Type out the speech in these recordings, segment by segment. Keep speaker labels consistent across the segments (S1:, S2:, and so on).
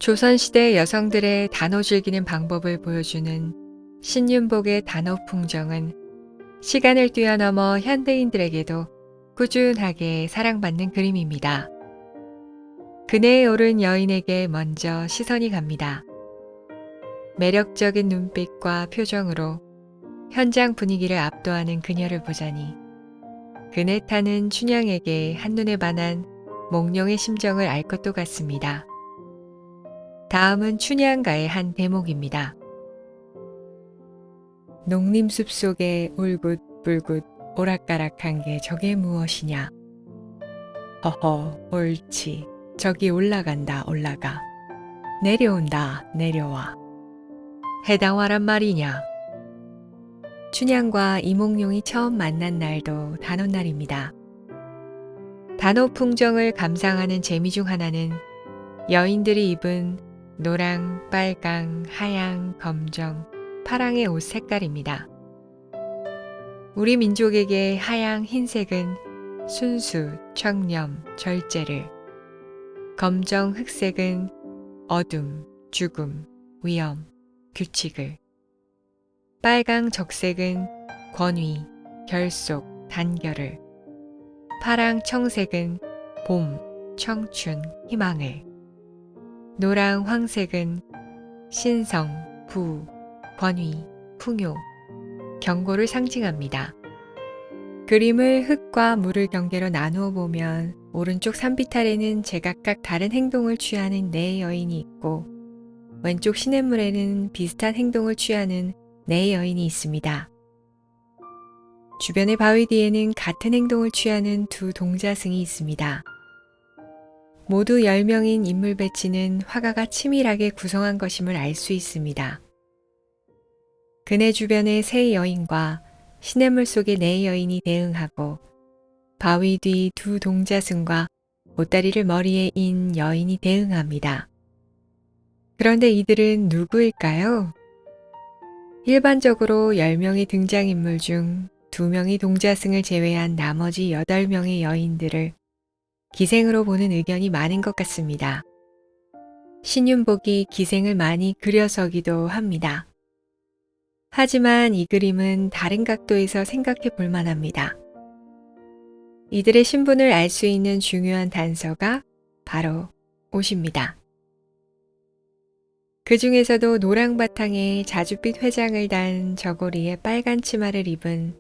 S1: 조선시대 여성들의 단오 즐기는 방법을 보여주는 신윤복의 단오 풍정은 시간을 뛰어넘어 현대인들에게도 꾸준하게 사랑받는 그림입니다. 그네에 오른 여인에게 먼저 시선이 갑니다. 매력적인 눈빛과 표정으로 현장 분위기를 압도하는 그녀를 보자니 그네 타는 춘향에게 한눈에 반한 몽룡의 심정을 알 것도 같습니다. 다음은 춘향가의 한 대목입니다. 농림숲 속에 울긋불긋 오락가락한 게 저게 무엇이냐. 허허 옳지 저기 올라간다 올라가 내려온다 내려와 해당화란 말이냐. 춘향과 이몽룡이 처음 만난 날도 단오날입니다. 단오 풍정을 감상하는 재미 중 하나는 여인들이 입은 노랑, 빨강, 하양, 검정, 파랑의 옷 색깔입니다. 우리 민족에게 하양, 흰색은 순수, 청렴, 절제를, 검정, 흑색은 어둠, 죽음, 위험, 규칙을, 빨강, 적색은 권위, 결속, 단결을, 파랑, 청색은 봄, 청춘, 희망을, 노랑, 황색은 신성, 부, 권위, 풍요, 경고를 상징합니다. 그림을 흙과 물을 경계로 나누어 보면 오른쪽 산비탈에는 제각각 다른 행동을 취하는 네 여인이 있고 왼쪽 시냇물에는 비슷한 행동을 취하는 네 여인이 있습니다. 주변의 바위 뒤에는 같은 행동을 취하는 두 동자승이 있습니다. 모두 10명인 인물 배치는 화가가 치밀하게 구성한 것임을 알 수 있습니다. 그네 주변의 세 여인과 시냇물 속의 네 여인이 대응하고 바위 뒤 두 동자승과 보따리를 머리에 인 여인이 대응합니다. 그런데 이들은 누구일까요? 일반적으로 10명의 등장인물 중 2명이 동자승을 제외한 나머지 8명의 여인들을 기생으로 보는 의견이 많은 것 같습니다. 신윤복이 기생을 많이 그려서기도 합니다. 하지만 이 그림은 다른 각도에서 생각해 볼 만합니다. 이들의 신분을 알 수 있는 중요한 단서가 바로 옷입니다. 그 중에서도 노랑 바탕에 자줏빛 회장을 단 저고리에 빨간 치마를 입은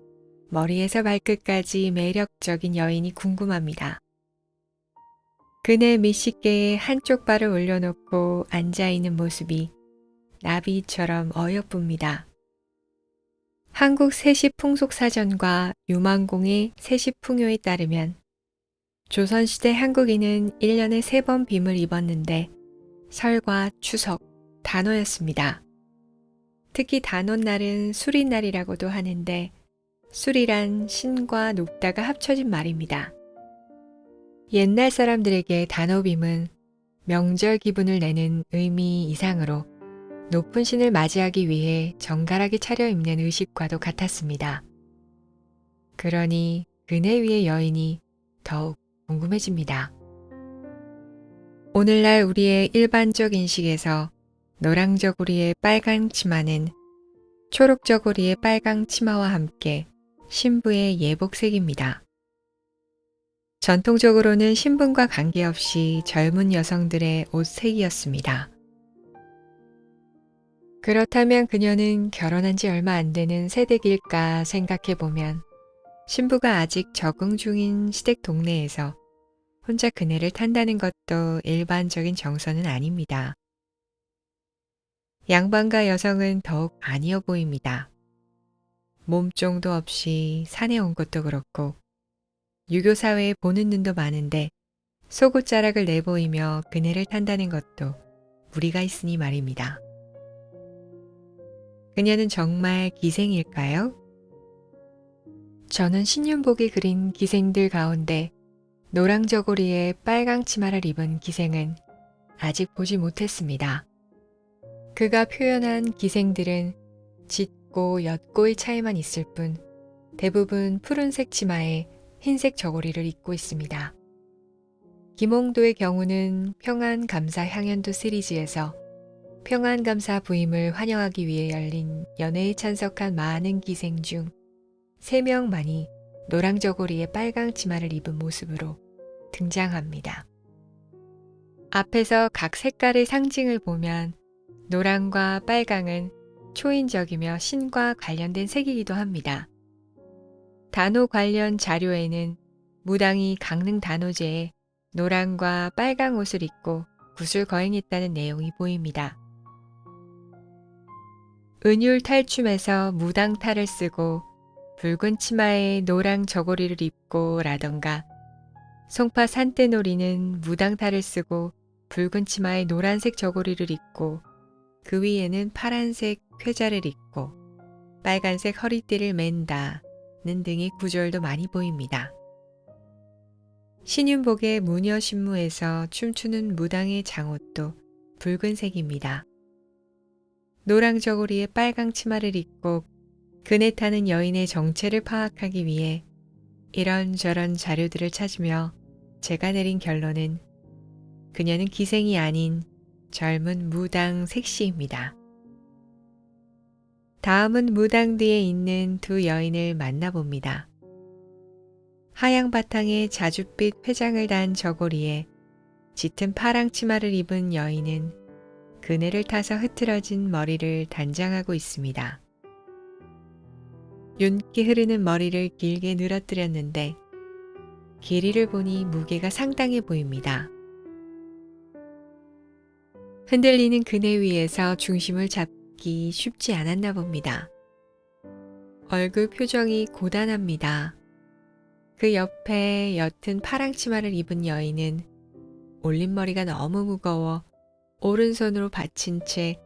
S1: 머리에서 발끝까지 매력적인 여인이 궁금합니다. 그네 밑시계에 한쪽 발을 올려놓고 앉아있는 모습이 나비처럼 어여쁩니다. 한국 세시풍속사전과 유만공의 세시풍요에 따르면 조선시대 한국인은 1년에 3번 빔을 입었는데 설과 추석, 단오였습니다. 특히 단오날은 수리날이라고도 하는데 수리란 신과 녹다가 합쳐진 말입니다. 옛날 사람들에게 단오빔은 명절 기분을 내는 의미 이상으로 높은 신을 맞이하기 위해 정갈하게 차려입는 의식과도 같았습니다. 그러니 그네 위의 여인이 더욱 궁금해집니다. 오늘날 우리의 일반적 인식에서 노랑 저고리의 빨간 치마는 초록 저고리의 빨강 치마와 함께 신부의 예복색입니다. 전통적으로는 신분과 관계없이 젊은 여성들의 옷색이었습니다. 그렇다면 그녀는 결혼한 지 얼마 안 되는 새댁일까 생각해보면 신부가 아직 적응 중인 시댁 동네에서 혼자 그네를 탄다는 것도 일반적인 정서는 아닙니다. 양반과 여성은 더욱 아니어 보입니다. 몸종도 없이 산에 온 것도 그렇고 유교 사회에 보는 눈도 많은데 속옷자락을 내보이며 그네를 탄다는 것도 무리가 있으니 말입니다. 그녀는 정말 기생일까요? 저는 신윤복이 그린 기생들 가운데 노랑 저고리에 빨강 치마를 입은 기생은 아직 보지 못했습니다. 그가 표현한 기생들은 짙고 옅고의 차이만 있을 뿐 대부분 푸른색 치마에 흰색 저고리를 입고 있습니다. 김홍도의 경우는 평안감사 향연도 시리즈에서 평안감사 부임을 환영하기 위해 열린 연회에 참석한 많은 기생 중 3명만이 노랑 저고리에 빨강 치마를 입은 모습으로 등장합니다. 앞에서 각 색깔의 상징을 보면 노랑과 빨강은 초인적이며 신과 관련된 색이기도 합니다. 단오 관련 자료에는 무당이 강릉 단오제에 노랑과 빨강 옷을 입고 굿을 거행했다는 내용이 보입니다. 은율 탈춤에서 무당 탈을 쓰고 붉은 치마에 노랑 저고리를 입고 라던가 송파 산떼놀이는 무당 탈을 쓰고 붉은 치마에 노란색 저고리를 입고 그 위에는 파란색 쾌자를 입고 빨간색 허리띠를 맨다는 등의 구절도 많이 보입니다. 신윤복의 무녀신무에서 춤추는 무당의 장옷도 붉은색입니다. 노랑 저고리에 빨강 치마를 입고 그네 타는 여인의 정체를 파악하기 위해 이런저런 자료들을 찾으며 제가 내린 결론은 그녀는 기생이 아닌 젊은 무당 색시입니다. 다음은 무당 뒤에 있는 두 여인을 만나봅니다. 하양 바탕에 자줏빛 회장을 단 저고리에 짙은 파랑 치마를 입은 여인은 그네를 타서 흐트러진 머리를 단장하고 있습니다. 윤기 흐르는 머리를 길게 늘어뜨렸는데 길이를 보니 무게가 상당해 보입니다. 흔들리는 그네 위에서 중심을 잡기 쉽지 않았나 봅니다. 얼굴 표정이 고단합니다. 그 옆에 옅은 파랑 치마를 입은 여인은 올림머리가 너무 무거워 오른손으로 받친 채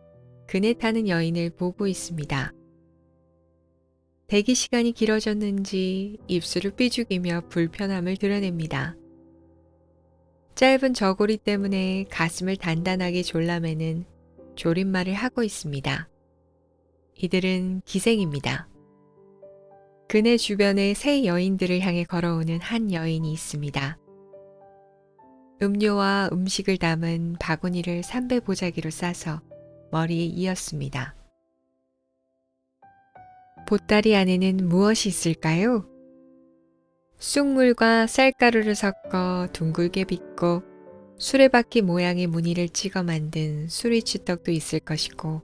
S1: 그네 타는 여인을 보고 있습니다. 대기 시간이 길어졌는지 입술을 삐죽이며 불편함을 드러냅니다. 짧은 저고리 때문에 가슴을 단단하게 졸라매는 조린말을 하고 있습니다. 이들은 기생입니다. 그네 주변에 세 여인들을 향해 걸어오는 한 여인이 있습니다. 음료와 음식을 담은 바구니를 삼배 보자기로 싸서 머리에 이었습니다. 보따리 안에는 무엇이 있을까요? 쑥물과 쌀가루를 섞어 둥글게 빚고 수레바퀴 모양의 무늬를 찍어 만든 수리치떡도 있을 것이고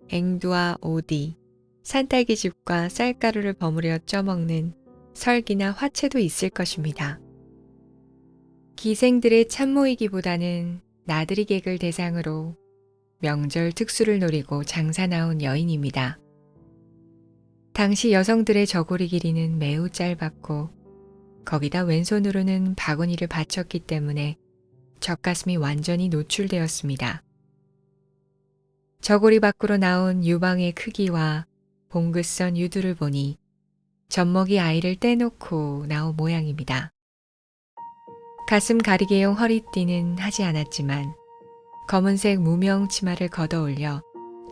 S1: 앵두와 오디, 산딸기즙과 쌀가루를 버무려 쪄먹는 설기나 화채도 있을 것입니다. 기생들의 참모이기보다는 나들이 객을 대상으로 명절 특수를 노리고 장사 나온 여인입니다. 당시 여성들의 저고리 길이는 매우 짧았고 거기다 왼손으로는 바구니를 받쳤기 때문에 젖가슴이 완전히 노출되었습니다. 저고리 밖으로 나온 유방의 크기와 봉긋선 유두를 보니 젖먹이 아이를 떼놓고 나온 모양입니다. 가슴 가리개용 허리띠는 하지 않았지만 검은색 무명 치마를 걷어올려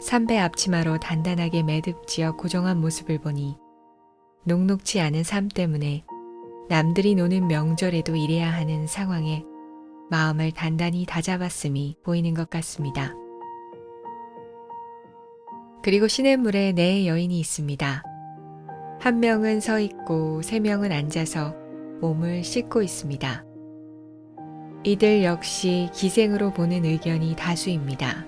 S1: 삼배 앞치마로 단단하게 매듭지어 고정한 모습을 보니 녹록치 않은 삶 때문에 남들이 노는 명절에도 일해야 하는 상황에 마음을 단단히 다잡았음이 보이는 것 같습니다. 그리고 시냇물에 네 여인이 있습니다. 한 명은 서 있고 3명은 앉아서 몸을 씻고 있습니다. 이들 역시 기생으로 보는 의견이 다수입니다.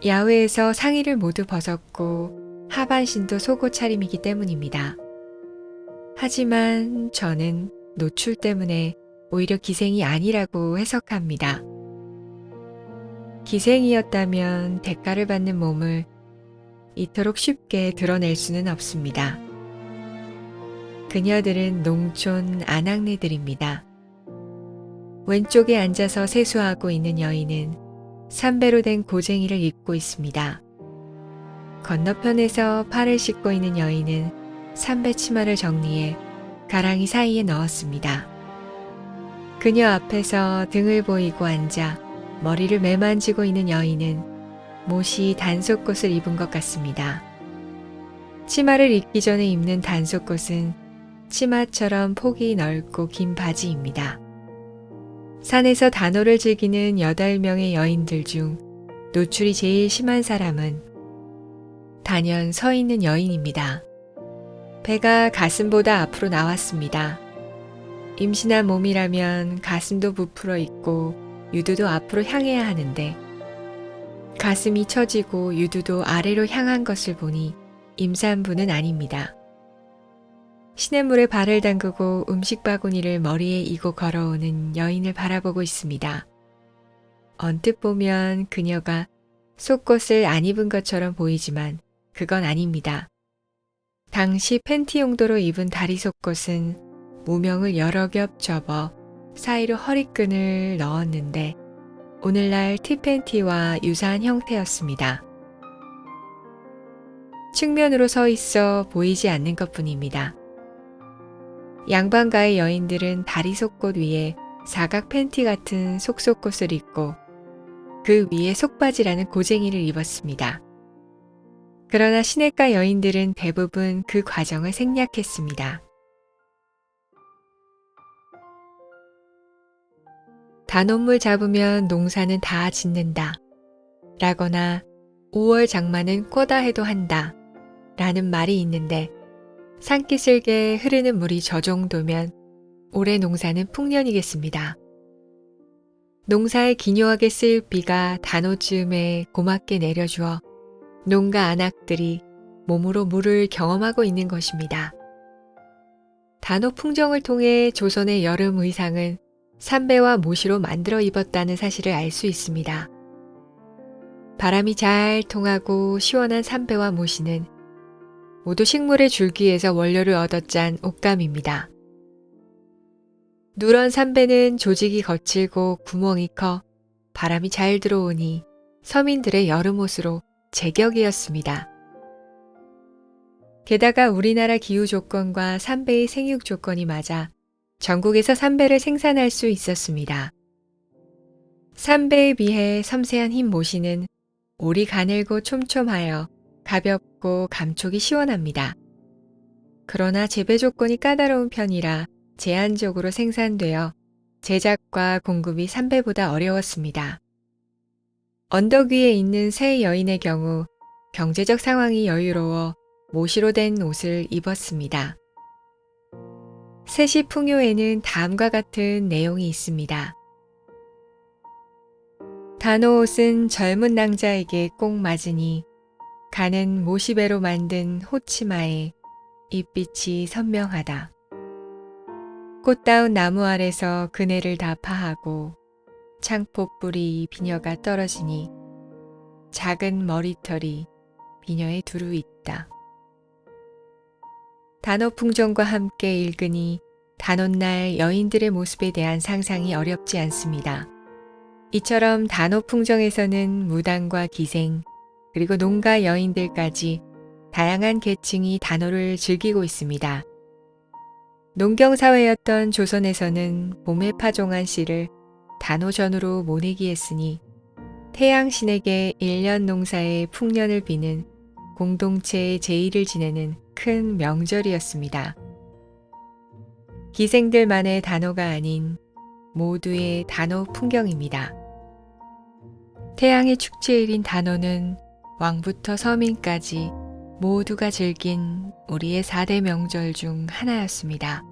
S1: 야외에서 상의를 모두 벗었고 하반신도 속옷 차림이기 때문입니다. 하지만 저는 노출 때문에 오히려 기생이 아니라고 해석합니다. 기생이었다면 대가를 받는 몸을 이토록 쉽게 드러낼 수는 없습니다. 그녀들은 농촌 아낙네들입니다. 왼쪽에 앉아서 세수하고 있는 여인은 삼배로 된 고쟁이를 입고 있습니다. 건너편에서 팔을 씻고 있는 여인은 삼배 치마를 정리해 가랑이 사이에 넣었습니다. 그녀 앞에서 등을 보이고 앉아 머리를 매만지고 있는 여인은 못이 단속옷을 입은 것 같습니다. 치마를 입기 전에 입는 단속옷은 치마처럼 폭이 넓고 긴 바지입니다. 산에서 단오를 즐기는 8명의 여인들 중 노출이 제일 심한 사람은 단연 서 있는 여인입니다. 배가 가슴보다 앞으로 나왔습니다. 임신한 몸이라면 가슴도 부풀어 있고 유두도 앞으로 향해야 하는데 가슴이 처지고 유두도 아래로 향한 것을 보니 임산부는 아닙니다. 시냇물에 발을 담그고 음식 바구니를 머리에 이고 걸어오는 여인을 바라보고 있습니다. 언뜻 보면 그녀가 속옷을 안 입은 것처럼 보이지만 그건 아닙니다. 당시 팬티 용도로 입은 다리 속옷은 무명을 여러 겹 접어 사이로 허리끈을 넣었는데 오늘날 티팬티와 유사한 형태였습니다. 측면으로 서 있어 보이지 않는 것뿐입니다. 양반가의 여인들은 다리 속옷 위에 사각 팬티 같은 속속옷을 입고 그 위에 속바지라는 고쟁이를 입었습니다. 그러나 시냇가 여인들은 대부분 그 과정을 생략했습니다. 단오물 잡으면 농사는 다 짓는다 라거나 5월 장마는 꿔다 해도 한다 라는 말이 있는데 산기슭에 흐르는 물이 저 정도면 올해 농사는 풍년이겠습니다. 농사에 기묘하게 쓰일 비가 단오쯤에 고맙게 내려주어 농가 안악들이 몸으로 물을 경험하고 있는 것입니다. 단오 풍정을 통해 조선의 여름 의상은 삼배와 모시로 만들어 입었다는 사실을 알 수 있습니다. 바람이 잘 통하고 시원한 삼배와 모시는 모두 식물의 줄기에서 원료를 얻어 짠 옷감입니다. 누런 삼배는 조직이 거칠고 구멍이 커 바람이 잘 들어오니 서민들의 여름옷으로 제격이었습니다. 게다가 우리나라 기후 조건과 삼배의 생육 조건이 맞아 전국에서 삼배를 생산할 수 있었습니다. 삼배에 비해 섬세한 흰 모시는 올이 가늘고 촘촘하여 가볍고 감촉이 시원합니다. 그러나 재배 조건이 까다로운 편이라 제한적으로 생산되어 제작과 공급이 삼배보다 어려웠습니다. 언덕 위에 있는 세 여인의 경우 경제적 상황이 여유로워 모시로 된 옷을 입었습니다. 세시 풍요에는 다음과 같은 내용이 있습니다. 단오옷은 젊은 낭자에게 꼭 맞으니 가는 모시배로 만든 호치마에 잎빛이 선명하다. 꽃다운 나무 아래서 그네를 다 파하고 창포뿌리 비녀가 떨어지니 작은 머리털이 비녀에 두루 있다. 단오 풍정과 함께 읽으니 단오날 여인들의 모습에 대한 상상이 어렵지 않습니다. 이처럼 단오 풍정에서는 무당과 기생, 그리고 농가 여인들까지 다양한 계층이 단오를 즐기고 있습니다. 농경사회였던 조선에서는 봄에 파종한 씨를 단오전으로 모내기 했으니 태양신에게 1년 농사의 풍년을 비는 공동체의 제의를 지내는 큰 명절이었습니다. 기생들만의 단오가 아닌 모두의 단오 풍경입니다. 태양의 축제일인 단오는 왕부터 서민까지 모두가 즐긴 우리의 4대 명절 중 하나였습니다.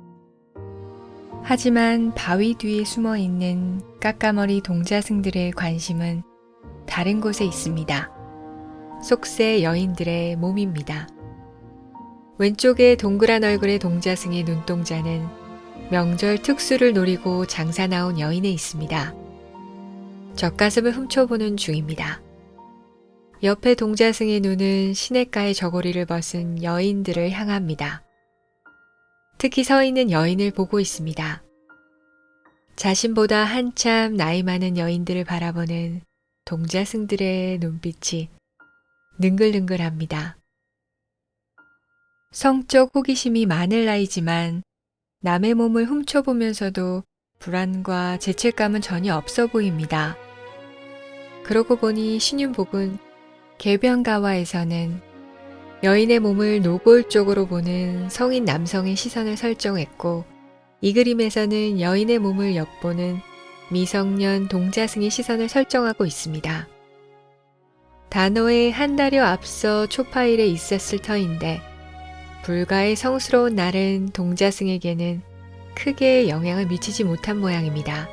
S1: 하지만 바위 뒤에 숨어 있는 까까머리 동자승들의 관심은 다른 곳에 있습니다. 속세 여인들의 몸입니다. 왼쪽에 동그란 얼굴의 동자승의 눈동자는 명절 특수를 노리고 장사 나온 여인에 있습니다. 젖가슴을 훔쳐보는 중입니다. 옆에 동자승의 눈은 시냇가의 저고리를 벗은 여인들을 향합니다. 특히 서 있는 여인을 보고 있습니다. 자신보다 한참 나이 많은 여인들을 바라보는 동자승들의 눈빛이 능글능글합니다. 성적 호기심이 많을 나이지만 남의 몸을 훔쳐보면서도 불안과 죄책감은 전혀 없어 보입니다. 그러고 보니 신윤복은 개변가와에서는 여인의 몸을 노골적으로 보는 성인 남성의 시선을 설정했고 이 그림에서는 여인의 몸을 엿보는 미성년 동자승의 시선을 설정하고 있습니다. 단오의 한 달여 앞서 초파일에 있었을 터인데 불가의 성스러운 날은 동자승에게는 크게 영향을 미치지 못한 모양입니다.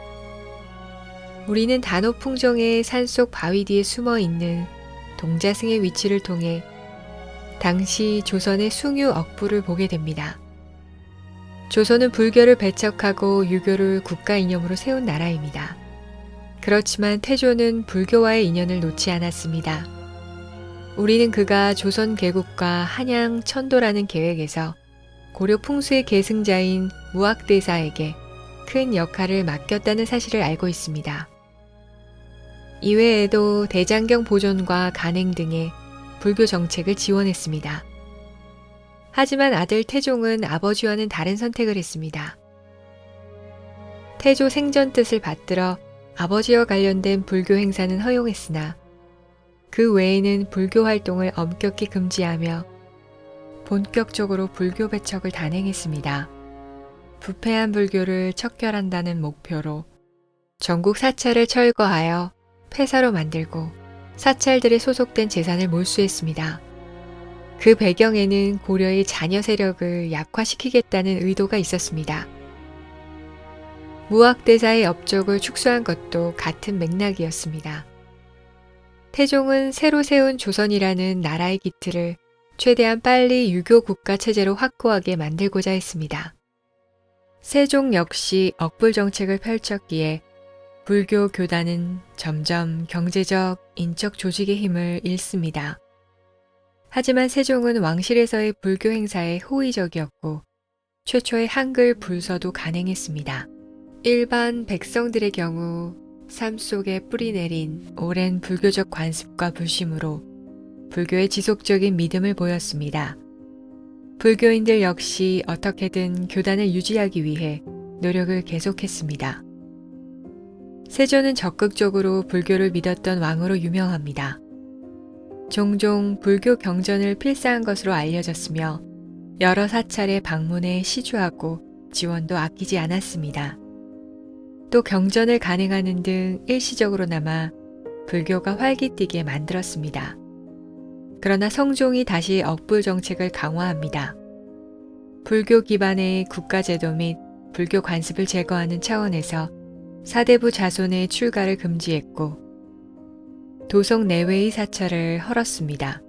S1: 우리는 단오 풍정의 산속 바위 뒤에 숨어 있는 동자승의 위치를 통해 당시 조선의 숭유 억부를 보게 됩니다. 조선은 불교를 배척하고 유교를 국가 이념으로 세운 나라입니다. 그렇지만 태조는 불교와의 인연을 놓지 않았습니다. 우리는 그가 조선 개국과 한양 천도라는 계획에서 고려 풍수의 계승자인 무학대사에게 큰 역할을 맡겼다는 사실을 알고 있습니다. 이외에도 대장경 보존과 간행 등의 불교 정책을 지원했습니다. 하지만 아들 태종은 아버지와는 다른 선택을 했습니다. 태조 생전 뜻을 받들어 아버지와 관련된 불교 행사는 허용했으나 그 외에는 불교 활동을 엄격히 금지하며 본격적으로 불교 배척을 단행했습니다. 부패한 불교를 척결한다는 목표로 전국 사찰을 철거하여 폐사로 만들고 사찰들에 소속된 재산을 몰수했습니다. 그 배경에는 고려의 잔여 세력을 약화시키겠다는 의도가 있었습니다. 무학대사의 업적을 축소한 것도 같은 맥락이었습니다. 태종은 새로 세운 조선이라는 나라의 기틀을 최대한 빨리 유교 국가 체제로 확고하게 만들고자 했습니다. 세종 역시 억불 정책을 펼쳤기에 불교 교단은 점점 경제적, 인적 조직의 힘을 잃습니다. 하지만 세종은 왕실에서의 불교 행사에 호의적이었고 최초의 한글 불서도 간행했습니다. 일반 백성들의 경우 삶 속에 뿌리 내린 오랜 불교적 관습과 불심으로 불교의 지속적인 믿음을 보였습니다. 불교인들 역시 어떻게든 교단을 유지하기 위해 노력을 계속했습니다. 세조는 적극적으로 불교를 믿었던 왕으로 유명합니다. 종종 불교 경전을 필사한 것으로 알려졌으며 여러 사찰의 방문에 시주하고 지원도 아끼지 않았습니다. 또 경전을 간행하는 등 일시적으로나마 불교가 활기띠게 만들었습니다. 그러나 성종이 다시 억불 정책을 강화합니다. 불교 기반의 국가제도 및 불교 관습을 제거하는 차원에서 사대부 자손의 출가를 금지했고 도성 내외의 사찰을 헐었습니다.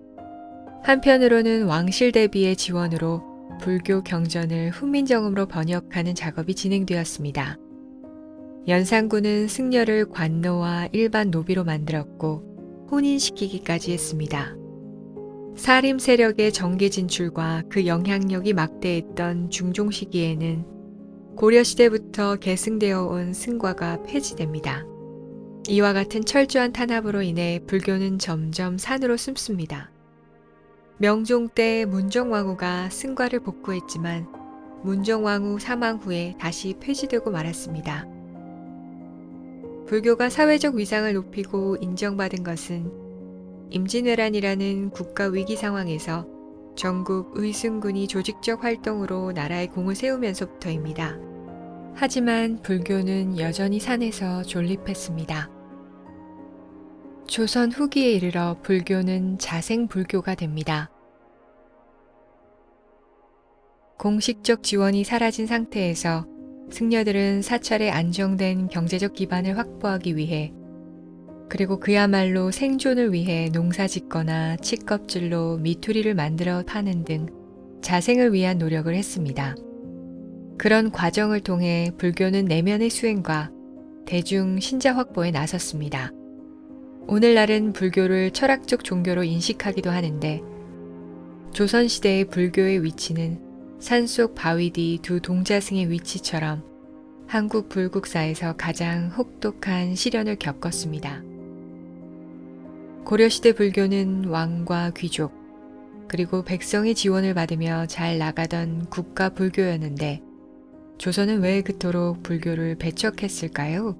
S1: 한편으로는 왕실 대비의 지원으로 불교 경전을 훈민정음으로 번역하는 작업이 진행되었습니다. 연산군은 승려를 관노와 일반 노비로 만들었고 혼인시키기까지 했습니다. 사림 세력의 정계 진출과 그 영향력이 막대했던 중종 시기에는 고려시대부터 계승되어 온 승과가 폐지됩니다. 이와 같은 철저한 탄압으로 인해 불교는 점점 산으로 숨습니다. 명종 때 문정왕후가 승과를 복구했지만 문정왕후 사망 후에 다시 폐지되고 말았습니다. 불교가 사회적 위상을 높이고 인정받은 것은 임진왜란이라는 국가 위기 상황에서 전국 의승군이 조직적 활동으로 나라의 공을 세우면서부터입니다. 하지만 불교는 여전히 산에서 존립했습니다. 조선 후기에 이르러 불교는 자생불교가 됩니다. 공식적 지원이 사라진 상태에서 승려들은 사찰의 안정된 경제적 기반을 확보하기 위해 그리고 그야말로 생존을 위해 농사 짓거나 칡껍질로 미투리를 만들어 파는 등 자생을 위한 노력을 했습니다. 그런 과정을 통해 불교는 내면의 수행과 대중 신자 확보에 나섰습니다. 오늘날은 불교를 철학적 종교로 인식하기도 하는데 조선시대의 불교의 위치는 산속 바위 뒤 두 동자승의 위치처럼 한국 불국사에서 가장 혹독한 시련을 겪었습니다. 고려시대 불교는 왕과 귀족, 그리고 백성의 지원을 받으며 잘 나가던 국가 불교였는데 조선은 왜 그토록 불교를 배척했을까요?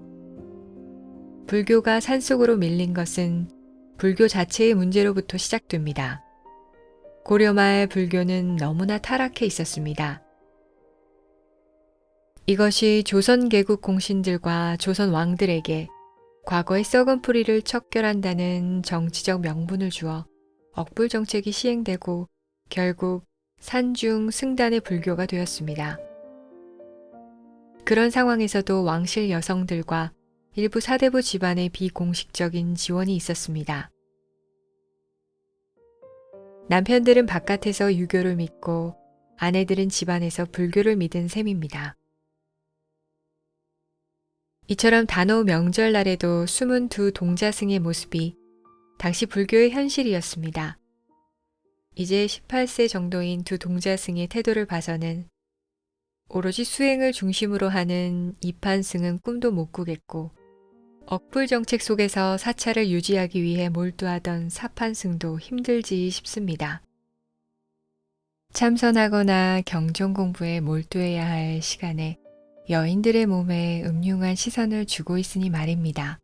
S1: 불교가 산속으로 밀린 것은 불교 자체의 문제로부터 시작됩니다. 고려 말 불교는 너무나 타락해 있었습니다. 이것이 조선 개국 공신들과 조선 왕들에게 과거의 썩은 뿌리를 척결한다는 정치적 명분을 주어 억불 정책이 시행되고 결국 산중 승단의 불교가 되었습니다. 그런 상황에서도 왕실 여성들과 일부 사대부 집안의 비공식적인 지원이 있었습니다. 남편들은 바깥에서 유교를 믿고 아내들은 집안에서 불교를 믿은 셈입니다. 이처럼 단오 명절날에도 숨은 두 동자승의 모습이 당시 불교의 현실이었습니다. 이제 18세 정도인 두 동자승의 태도를 봐서는 오로지 수행을 중심으로 하는 이판승은 꿈도 못 꾸겠고 억불 정책 속에서 사찰을 유지하기 위해 몰두하던 사판승도 힘들지 싶습니다. 참선하거나 경전 공부에 몰두해야 할 시간에 여인들의 몸에 음흉한 시선을 주고 있으니 말입니다.